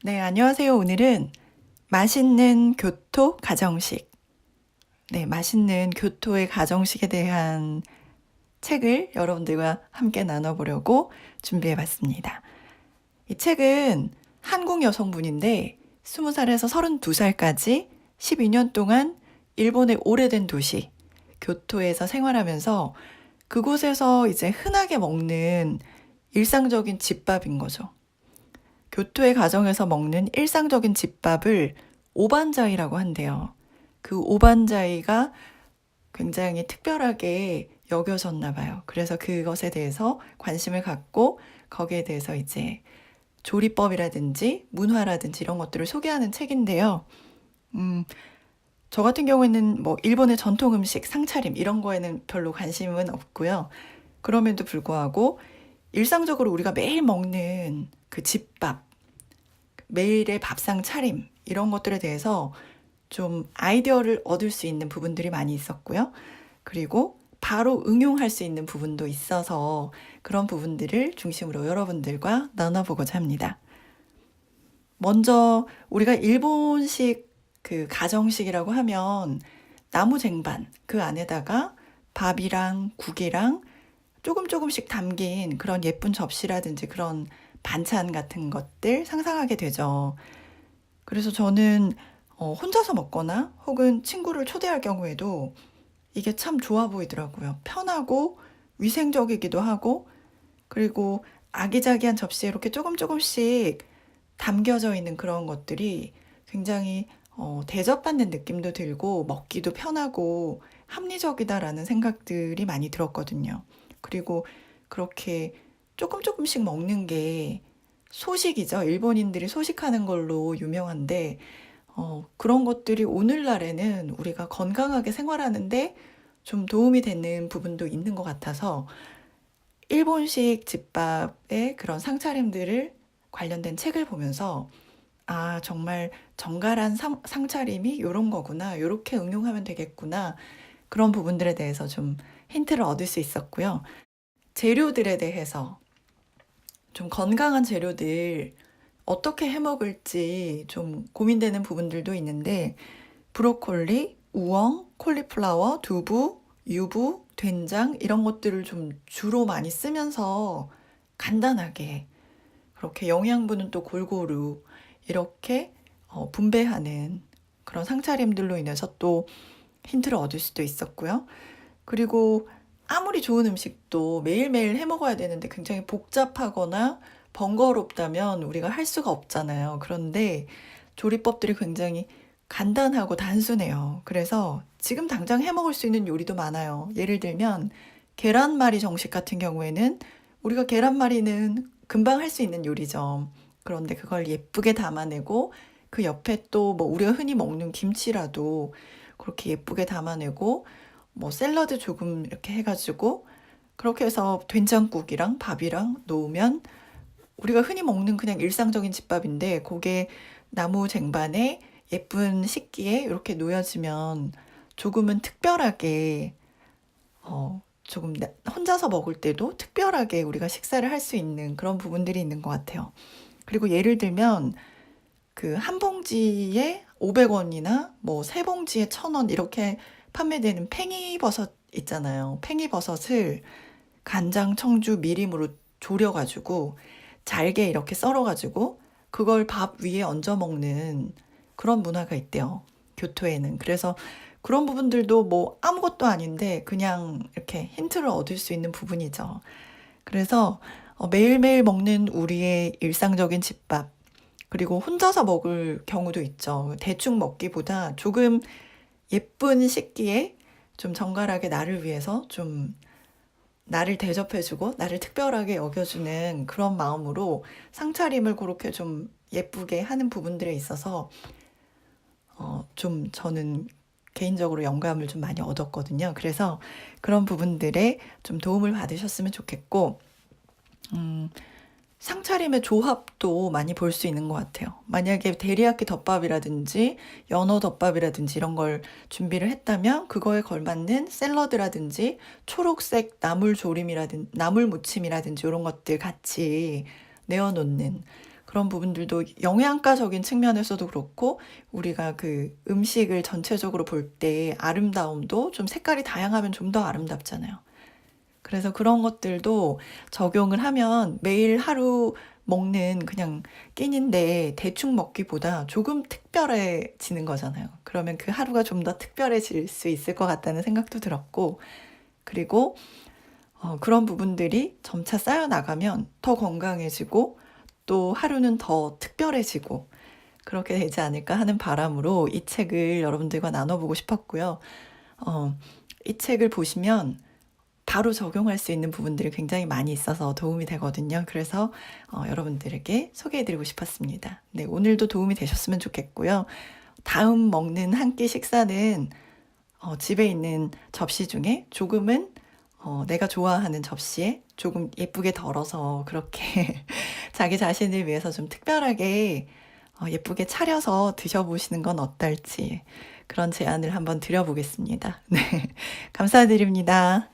네, 안녕하세요. 오늘은 맛있는 교토 가정식, 맛있는 교토의 가정식에 대한 책을 여러분들과 함께 나눠보려고 준비해 봤습니다. 이 책은 한국 여성분인데 20살에서 32살까지 12년 동안 일본의 오래된 도시 교토에서 생활하면서 그곳에서 이제 흔하게 먹는 일상적인 집밥인 거죠. 교토의 가정에서 먹는 일상적인 집밥을 오반자이라고 한대요. 그 오반자이가 굉장히 특별하게 여겨졌나 봐요. 그래서 그것에 대해서 관심을 갖고 거기에 대해서 이제 조리법이라든지 문화라든지 이런 것들을 소개하는 책인데요. 저 같은 경우에는 뭐 일본의 전통 음식, 상차림 이런 거에는 별로 관심은 없고요. 그럼에도 불구하고 일상적으로 우리가 매일 먹는 그 집밥, 매일의 밥상 차림 이런 것들에 대해서 좀 아이디어를 얻을 수 있는 부분들이 많이 있었고요. 그리고 바로 응용할 수 있는 부분도 있어서 그런 부분들을 중심으로 여러분들과 나눠보고자 합니다. 먼저 우리가 일본식 그 가정식이라고 하면 나무 쟁반 그 안에다가 밥이랑 국이랑 조금씩 담긴 그런 예쁜 접시라든지 그런 반찬 같은 것들 상상하게 되죠. 그래서 저는 혼자서 먹거나 혹은 친구를 초대할 경우에도 이게 참 좋아 보이더라고요. 편하고 위생적이기도 하고 그리고 아기자기한 접시에 이렇게 조금씩 담겨져 있는 그런 것들이 굉장히 대접받는 느낌도 들고 먹기도 편하고 합리적이다라는 생각들이 많이 들었거든요. 그리고 그렇게 조금씩 먹는 게 소식이죠. 일본인들이 소식하는 걸로 유명한데 그런 것들이 오늘날에는 우리가 건강하게 생활하는데 좀 도움이 되는 부분도 있는 것 같아서 일본식 집밥의 그런 상차림들을 관련된 책을 보면서 아, 정말 정갈한 상차림이 이런 거구나. 이렇게 응용하면 되겠구나. 그런 부분들에 대해서 좀 힌트를 얻을 수 있었고요. 재료들에 대해서 좀 건강한 재료들 어떻게 해 먹을지 좀 고민되는 부분들도 있는데 브로콜리, 우엉, 콜리플라워, 두부, 유부, 된장 이런 것들을 좀 주로 많이 쓰면서 간단하게 그렇게 영양분은 또 골고루 이렇게 분배하는 그런 상차림들로 인해서 또 힌트를 얻을 수도 있었고요. 그리고 아무리 좋은 음식도 매일매일 해 먹어야 되는데 굉장히 복잡하거나 번거롭다면 우리가 할 수가 없잖아요. 그런데 조리법들이 굉장히 간단하고 단순해요. 그래서 지금 당장 해 먹을 수 있는 요리도 많아요. 예를 들면 계란말이 정식 같은 경우에는 우리가 계란말이는 금방 할 수 있는 요리죠. 그런데 그걸 예쁘게 담아내고 그 옆에 또 뭐 우리가 흔히 먹는 김치라도 그렇게 예쁘게 담아내고 뭐 샐러드 조금 이렇게 해가지고 그렇게 해서 된장국이랑 밥이랑 놓으면 우리가 흔히 먹는 그냥 일상적인 집밥인데 그게 나무 쟁반에 예쁜 식기에 이렇게 놓여지면 조금은 특별하게 조금 혼자서 먹을 때도 특별하게 우리가 식사를 할 수 있는 그런 부분들이 있는 것 같아요. 그리고 예를 들면 그 한 봉지에 500원이나 뭐 세 봉지에 1,000원 이렇게 판매되는 팽이버섯 있잖아요. 팽이버섯을 간장, 청주, 미림으로 졸여가지고 잘게 이렇게 썰어가지고 그걸 밥 위에 얹어 먹는 그런 문화가 있대요. 교토에는. 그래서 그런 부분들도 뭐 아무것도 아닌데 그냥 이렇게 힌트를 얻을 수 있는 부분이죠. 그래서 매일매일 먹는 우리의 일상적인 집밥, 그리고 혼자서 먹을 경우도 있죠. 대충 먹기보다 조금 예쁜 식기에 좀 정갈하게 나를 위해서 좀 나를 대접해주고 나를 특별하게 여겨주는 그런 마음으로 상차림을 그렇게 좀 예쁘게 하는 부분들에 있어서 좀 저는 개인적으로 영감을 좀 많이 얻었거든요. 그래서 그런 부분들에 좀 도움을 받으셨으면 좋겠고, 상차림의 조합도 많이 볼 수 있는 것 같아요. 만약에 데리야끼 덮밥이라든지 연어 덮밥이라든지 이런 걸 준비를 했다면 그거에 걸맞는 샐러드라든지 초록색 나물 조림이라든지 나물 무침이라든지 이런 것들 같이 내어놓는 그런 부분들도 영양가적인 측면에서도 그렇고 우리가 그 음식을 전체적으로 볼 때 아름다움도 좀 색깔이 다양하면 좀 더 아름답잖아요. 그래서 그런 것들도 적용을 하면 매일 하루 먹는 그냥 끼니인데 대충 먹기보다 조금 특별해지는 거잖아요. 그러면 그 하루가 좀 더 특별해질 수 있을 것 같다는 생각도 들었고, 그리고 그런 부분들이 점차 쌓여나가면 더 건강해지고 또 하루는 더 특별해지고 그렇게 되지 않을까 하는 바람으로 이 책을 여러분들과 나눠보고 싶었고요. 이 책을 보시면 바로 적용할 수 있는 부분들이 굉장히 많이 있어서 도움이 되거든요. 그래서 여러분들에게 소개해드리고 싶었습니다. 네, 오늘도 도움이 되셨으면 좋겠고요. 다음 먹는 한 끼 식사는 집에 있는 접시 중에 조금은 내가 좋아하는 접시에 조금 예쁘게 덜어서 그렇게 자기 자신을 위해서 좀 특별하게 예쁘게 차려서 드셔보시는 건 어떨지 그런 제안을 한번 드려보겠습니다. 네, 감사드립니다.